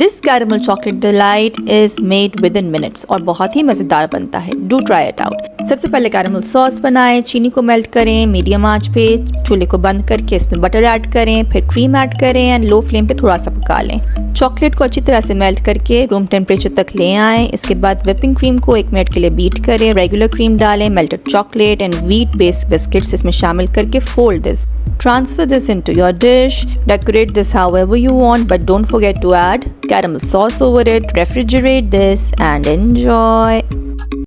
This caramel chocolate delight is made with in minutes और बहुत ही मज़ेदार बनता है। Do try it out. सबसे पहले कैरमल सॉस बनाएं, चीनी को मेल्ट करें, मीडियम आंच पे चूल्हे को बंद करके इसमें बटर ऐड करें, फिर क्रीम ऐड करें एंड लो फ्लेम पे थोड़ा सा पका लें। चॉकलेट को अच्छी तरह से मेल्ट करके रूम टेम्परेचर तक ले आएं। इसके बाद व्हिपिंग क्रीम को 1 मिनट के लिए बीट करें, रेगुलर क्रीम डालें, melted chocolate and wheat based biscuits इसमें शामिल करके fold this. Transfer this into your dish, decorate this however you want, but don't forget to add caramel sauce over it. Refrigerate this and enjoy.